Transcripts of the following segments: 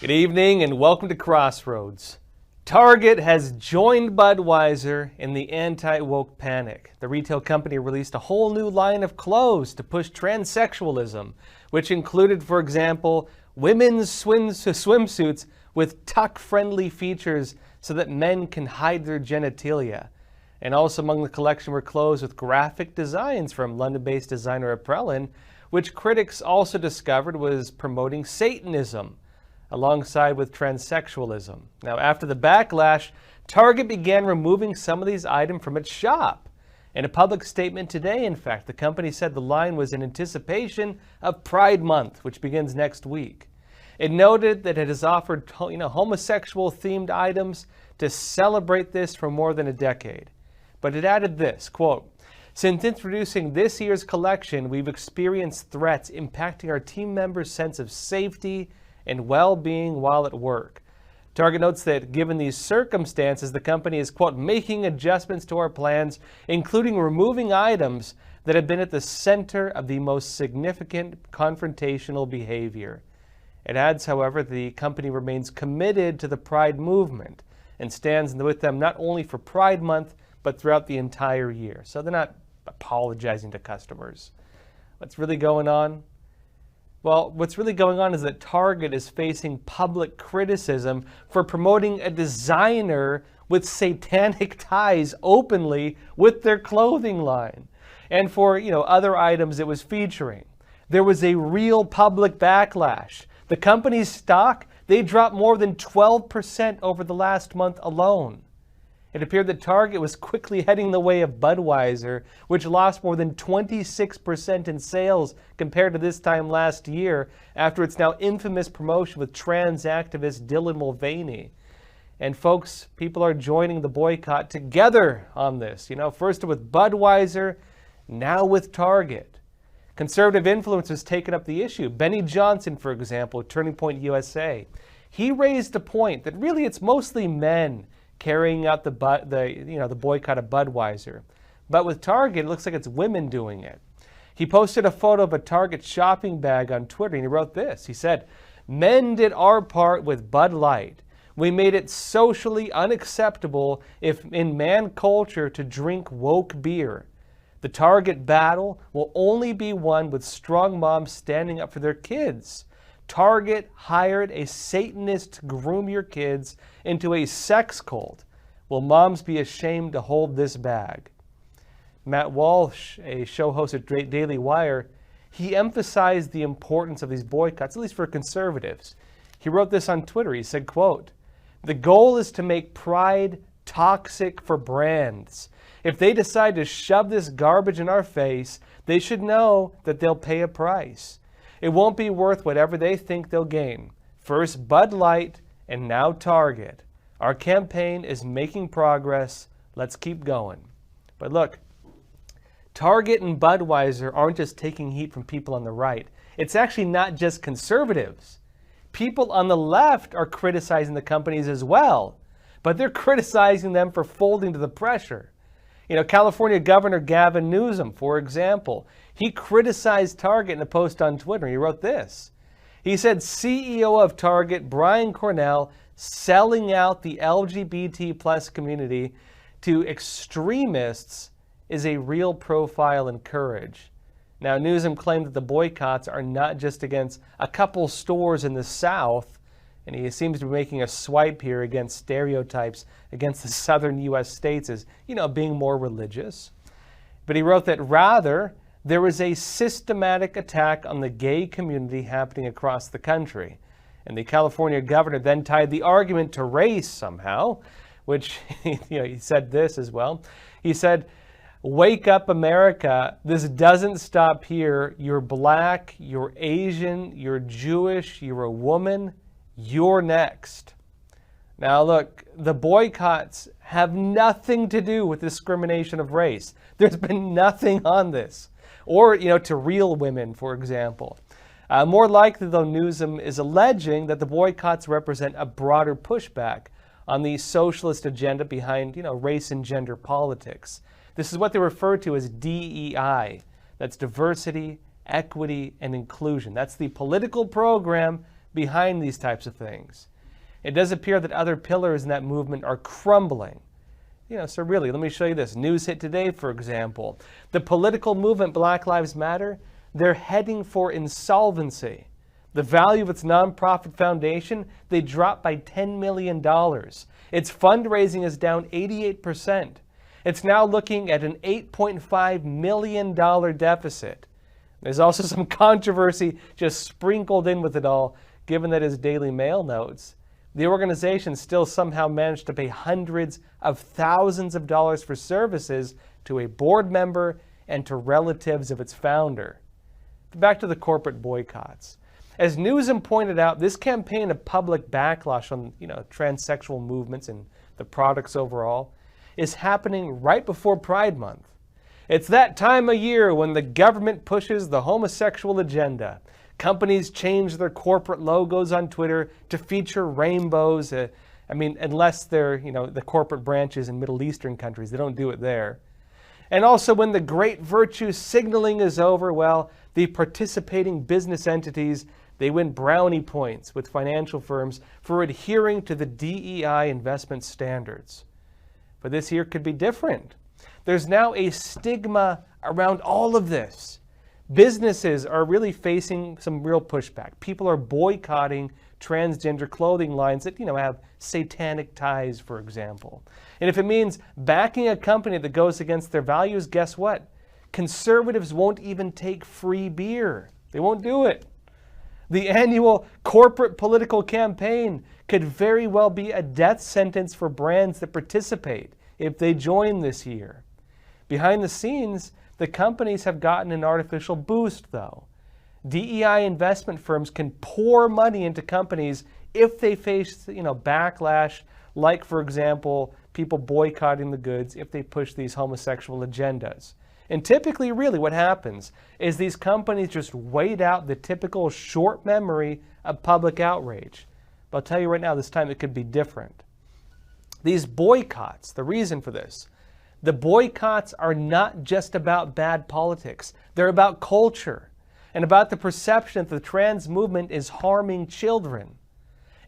Good evening and welcome to Crossroads. Target has joined Budweiser in the anti-woke panic. The retail company released a whole new line of clothes to push transsexualism, which included, for example, women's swimsuits with tuck-friendly features so that men can hide their genitalia. And also among the collection were clothes with graphic designs from London-based designer Aprelin, which critics also discovered was promoting Satanism, alongside with transsexualism. Now, after the backlash, Target began removing some of these items from its shop. In a public statement today, in fact, the company said the line was in anticipation of Pride Month, which begins next week. It noted that it has offered, homosexual-themed items to celebrate this for more than a decade. But it added this, quote, "Since introducing this year's collection, we've experienced threats impacting our team members' sense of safety and well-being while at work." Target notes that given these circumstances, the company is, quote, "making adjustments to our plans, including removing items that have been at the center of the most significant confrontational behavior." It adds, however, the company remains committed to the Pride movement and stands with them not only for Pride Month, but throughout the entire year. So they're not apologizing to customers. What's really going on? Well, what's really going on is that Target is facing public criticism for promoting a designer with satanic ties openly with their clothing line, and for other items it was featuring. There was a real public backlash. The company's stock, they dropped more than 12% over the last month alone. It appeared that Target was quickly heading the way of Budweiser, which lost more than 26% in sales compared to this time last year after its now infamous promotion with trans activist Dylan Mulvaney. And folks, people are joining the boycott together on this. First with Budweiser, now with Target. Conservative influencers taken up the issue. Benny Johnson, for example, Turning Point USA. He raised the point that really it's mostly men carrying out the boycott of Budweiser. But with Target, it looks like it's women doing it. He posted a photo of a Target shopping bag on Twitter, and he wrote this. He said, "Men did our part with Bud Light. We made it socially unacceptable in man culture to drink woke beer. The Target battle will only be won with strong moms standing up for their kids. Target hired a Satanist to groom your kids into a sex cult. Will moms be ashamed to hold this bag?" Matt Walsh, a show host at Daily Wire, he emphasized the importance of these boycotts, at least for conservatives. He wrote this on Twitter. He said, quote, "The goal is to make Pride toxic for brands. If they decide to shove this garbage in our face, they should know that they'll pay a price. It won't be worth whatever they think they'll gain. First Bud Light and now Target. Our campaign is making progress. Let's keep going." But look, Target and Budweiser aren't just taking heat from people on the right. It's actually not just conservatives. People on the left are criticizing the companies as well, but they're criticizing them for folding to the pressure. California Governor Gavin Newsom, for example, he criticized Target in a post on Twitter. He wrote this. He said, "CEO of Target, Brian Cornell, selling out the LGBT plus community to extremists is a real profile in courage." Now, Newsom claimed that the boycotts are not just against a couple stores in the South, and he seems to be making a swipe here against stereotypes against the southern U.S. states as, being more religious. But he wrote that rather, there was a systematic attack on the gay community happening across the country. And the California governor then tied the argument to race somehow, which, he said this as well. He said, "Wake up, America. This doesn't stop here. You're black, you're Asian, you're Jewish, you're a woman. You're next." Now look, the boycotts have nothing to do with discrimination of race. There's been nothing on this. Or, to real women, for example. More likely, though, Newsom is alleging that the boycotts represent a broader pushback on the socialist agenda behind, race and gender politics. This is what they refer to as DEI. That's diversity, equity, and inclusion. That's the political program behind these types of things. It does appear that other pillars in that movement are crumbling. So really, let me show you this. News hit today, for example. The political movement Black Lives Matter, they're heading for insolvency. The value of its nonprofit foundation, they dropped by $10 million. Its fundraising is down 88%. It's now looking at an $8.5 million deficit. There's also some controversy just sprinkled in with it all, given that, as Daily Mail notes, the organization still somehow managed to pay hundreds of thousands of dollars for services to a board member and to relatives of its founder. Back to the corporate boycotts. As Newsom pointed out, this campaign of public backlash on transsexual movements and the products overall is happening right before Pride Month. It's that time of year when the government pushes the homosexual agenda. Companies change their corporate logos on Twitter to feature rainbows. Unless they're, the corporate branches in Middle Eastern countries, they don't do it there. And also when the great virtue signaling is over, well, the participating business entities, they win brownie points with financial firms for adhering to the DEI investment standards. But this year could be different. There's now a stigma around all of this. Businesses are really facing some real pushback. People are boycotting transgender clothing lines that, have satanic ties, for example. And if it means backing a company that goes against their values, guess what? Conservatives won't even take free beer. They won't do it. The annual corporate political campaign could very well be a death sentence for brands that participate if they join this year. Behind the scenes, the companies have gotten an artificial boost, though. DEI investment firms can pour money into companies if they face, backlash, like, for example, people boycotting the goods if they push these homosexual agendas. And typically, really, what happens is these companies just wait out the typical short memory of public outrage. But I'll tell you right now, this time it could be different. These boycotts, the reason for this, the boycotts are not just about bad politics. They're about culture and about the perception that the trans movement is harming children.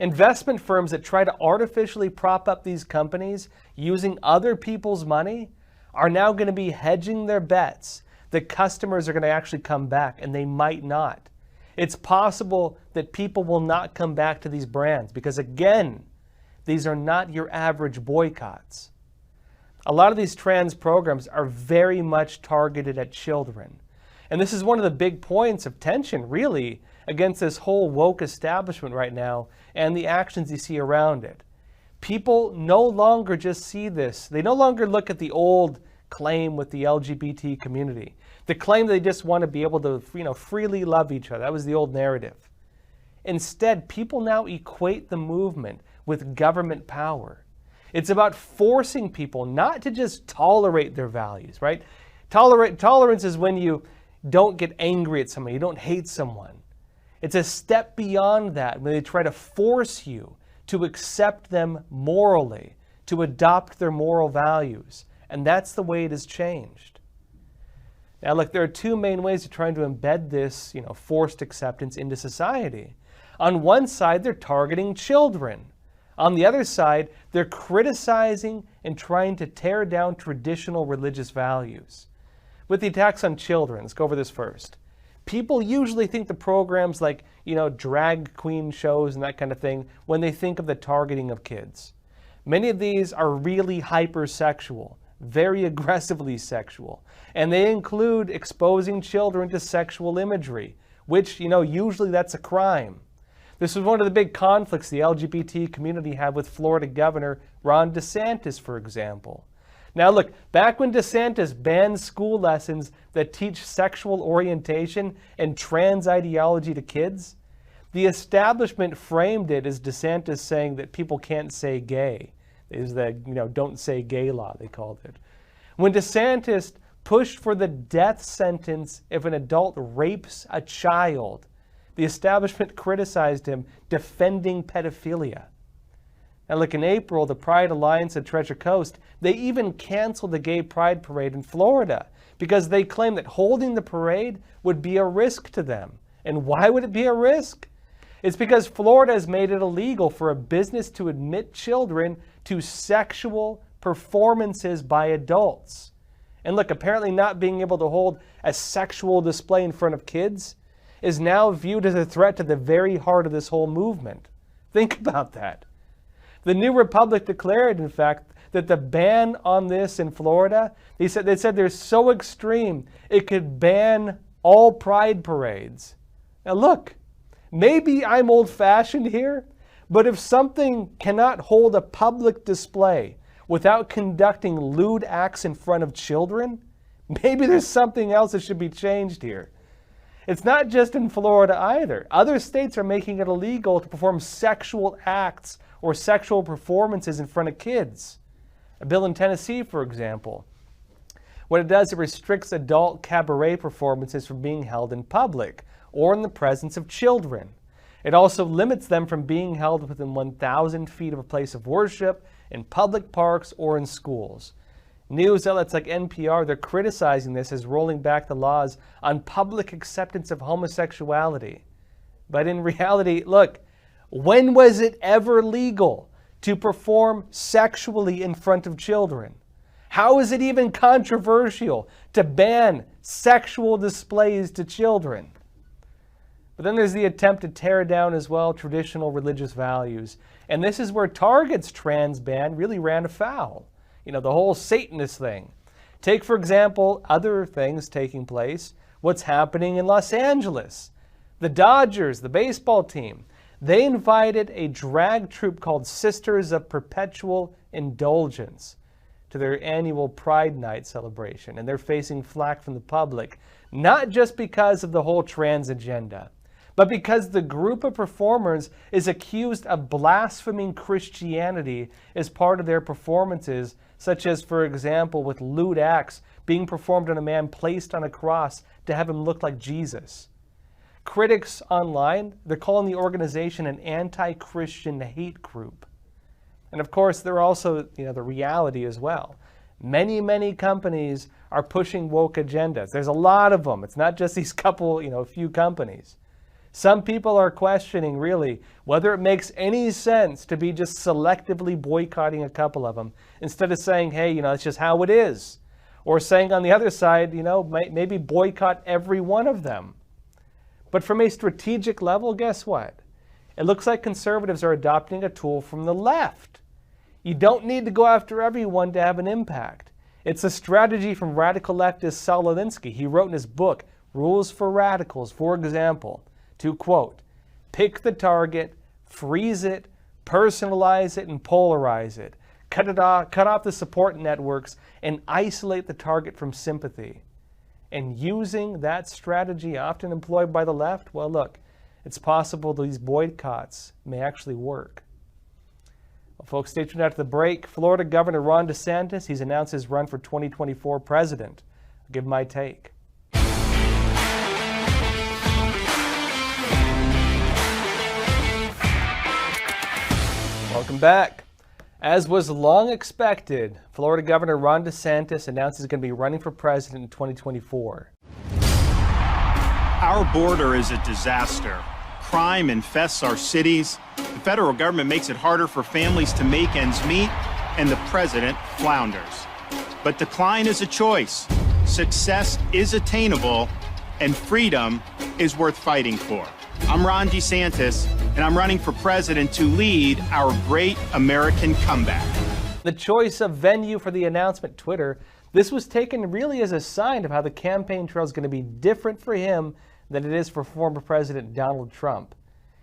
Investment firms that try to artificially prop up these companies using other people's money are now going to be hedging their bets that customers are going to actually come back, and they might not. It's possible that people will not come back to these brands because, again, these are not your average boycotts. A lot of these trans programs are very much targeted at children. And this is one of the big points of tension, really, against this whole woke establishment right now and the actions you see around it. People no longer just see this. They no longer look at the old claim with the LGBT community. The claim they just want to be able to, freely love each other. That was the old narrative. Instead, people now equate the movement with government power. It's about forcing people not to just tolerate their values, right? Tolerance is when you don't get angry at someone, you don't hate someone. It's a step beyond that when they try to force you to accept them morally, to adopt their moral values. And that's the way it has changed. Now, look, there are two main ways of trying to embed this, forced acceptance into society. On one side, they're targeting children. On the other side, they're criticizing and trying to tear down traditional religious values. With the attacks on children, let's go over this first. People usually think the programs like, drag queen shows and that kind of thing when they think of the targeting of kids. Many of these are really hypersexual, very aggressively sexual, and they include exposing children to sexual imagery, which, usually that's a crime. This was one of the big conflicts the LGBT community had with Florida Governor Ron DeSantis, for example. Now look, back when DeSantis banned school lessons that teach sexual orientation and trans ideology to kids, the establishment framed it as DeSantis saying that people can't say gay. It was the, don't say gay law, they called it. When DeSantis pushed for the death sentence if an adult rapes a child, the establishment criticized him defending pedophilia. Now look, in April, the Pride Alliance at Treasure Coast, they even canceled the gay pride parade in Florida because they claimed that holding the parade would be a risk to them. And why would it be a risk? It's because Florida has made it illegal for a business to admit children to sexual performances by adults. And look, apparently not being able to hold a sexual display in front of kids is now viewed as a threat to the very heart of this whole movement. Think about that. The New Republic declared, in fact, that the ban on this in Florida, they said they're so extreme, it could ban all pride parades. Now look, maybe I'm old-fashioned here, but if something cannot hold a public display without conducting lewd acts in front of children, maybe there's something else that should be changed here. It's not just in Florida either. Other states are making it illegal to perform sexual acts or sexual performances in front of kids. A bill in Tennessee, for example, what it does, it restricts adult cabaret performances from being held in public or in the presence of children. It also limits them from being held within 1,000 feet of a place of worship, in public parks, or in schools. News outlets like NPR, they're criticizing this as rolling back the laws on public acceptance of homosexuality. But in reality, look, when was it ever legal to perform sexually in front of children? How is it even controversial to ban sexual displays to children? But then there's the attempt to tear down as well traditional religious values. And this is where Target's trans ban really ran afoul. You know, the whole Satanist thing. Take, for example, other things taking place. What's happening in Los Angeles? The Dodgers, the baseball team, they invited a drag troupe called Sisters of Perpetual Indulgence to their annual Pride Night celebration. And they're facing flack from the public, not just because of the whole trans agenda, but because the group of performers is accused of blaspheming Christianity as part of their performances, such as, for example, with lewd acts being performed on a man placed on a cross to have him look like Jesus. Critics online, they're calling the organization an anti-Christian hate group. And of course, they're also, the reality as well. Many companies are pushing woke agendas. There's a lot of them. It's not just these few companies. Some people are questioning, really, whether it makes any sense to be just selectively boycotting a couple of them instead of saying, hey, it's just how it is. Or saying on the other side, maybe boycott every one of them. But from a strategic level, guess what? It looks like conservatives are adopting a tool from the left. You don't need to go after everyone to have an impact. It's a strategy from radical leftist Saul Alinsky. He wrote in his book, Rules for Radicals, for example, to quote, pick the target, freeze it, personalize it, and polarize it. Cut off the support networks, and isolate the target from sympathy. And using that strategy often employed by the left, well, look, it's possible these boycotts may actually work. Well, folks, stay tuned after the break. Florida Governor Ron DeSantis, he's announced his run for 2024 president. I'll give my take. Welcome back. As was long expected, Florida Governor Ron DeSantis announced he's going to be running for president in 2024. Our border is a disaster. Crime infests our cities. The federal government makes it harder for families to make ends meet, and the president flounders. But decline is a choice. Success is attainable, and freedom is worth fighting for. I'm Ron DeSantis, and I'm running for president to lead our great American comeback. The choice of venue for the announcement, Twitter, this was taken really as a sign of how the campaign trail is going to be different for him than it is for former President Donald Trump.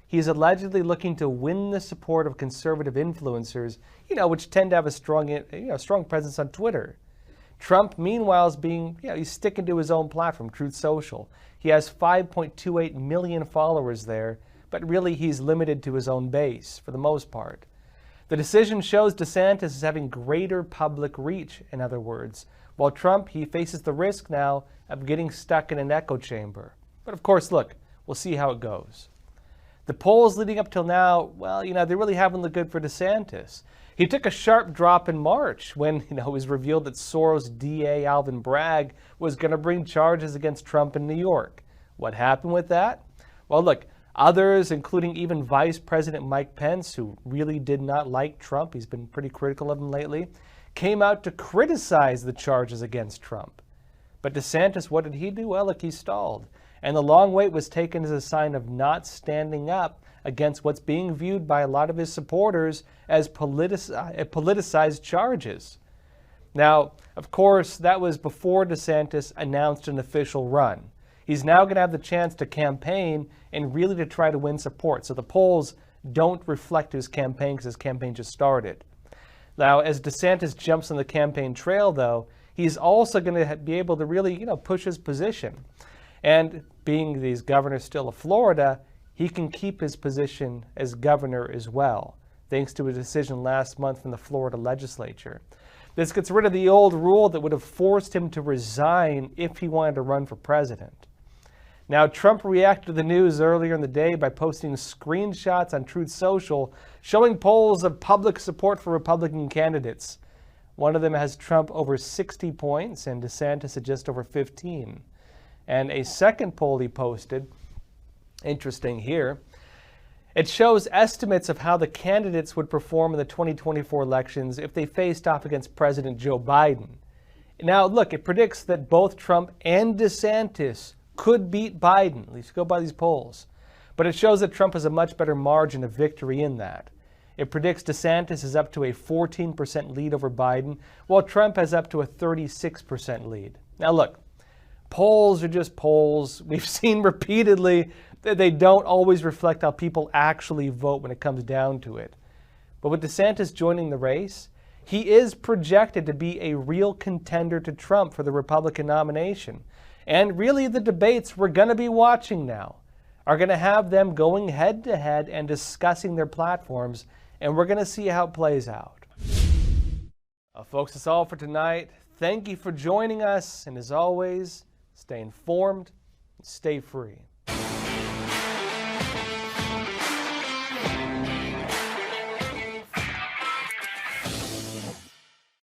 He's allegedly looking to win the support of conservative influencers, which tend to have a strong presence on Twitter. Trump, meanwhile, is he's sticking to his own platform, Truth Social. He has 5.28 million followers there, but really he's limited to his own base for the most part. The decision shows DeSantis is having greater public reach, in other words, while Trump, he faces the risk now of getting stuck in an echo chamber. But of course, look, we'll see how it goes. The polls leading up till now, well, they really haven't looked good for DeSantis. He took a sharp drop in March when, it was revealed that Soros DA Alvin Bragg was going to bring charges against Trump in New York. What happened with that? Well, look, Others, including even Vice President Mike Pence, who really did not like Trump, he's been pretty critical of him lately, came out to criticize the charges against Trump. But DeSantis, what did he do? Well, look, he stalled. And the long wait was taken as a sign of not standing up against what's being viewed by a lot of his supporters as politicized charges. Now, of course, that was before DeSantis announced an official run. He's now going to have the chance to campaign and really to try to win support. So the polls don't reflect his campaign because his campaign just started. Now, as DeSantis jumps on the campaign trail, though, he's also going to be able to really, push his position. And being the governor still of Florida, he can keep his position as governor as well, thanks to a decision last month from the Florida legislature. This gets rid of the old rule that would have forced him to resign if he wanted to run for president. Now, Trump reacted to the news earlier in the day by posting screenshots on Truth Social showing polls of public support for Republican candidates. One of them has Trump over 60 points and DeSantis at just over 15. And a second poll he posted, interesting here, it shows estimates of how the candidates would perform in the 2024 elections if they faced off against President Joe Biden. Now, look, it predicts that both Trump and DeSantis could beat Biden, at least go by these polls. But it shows that Trump has a much better margin of victory in that. It predicts DeSantis is up to a 14% lead over Biden, while Trump has up to a 36% lead. Now look, polls are just polls. We've seen repeatedly that they don't always reflect how people actually vote when it comes down to it. But with DeSantis joining the race, he is projected to be a real contender to Trump for the Republican nomination. And really the debates we're going to be watching now are going to have them going head to head and discussing their platforms, and we're going to see how it plays out. Folks, that's all for tonight. Thank you for joining us, and as always, stay informed and stay free.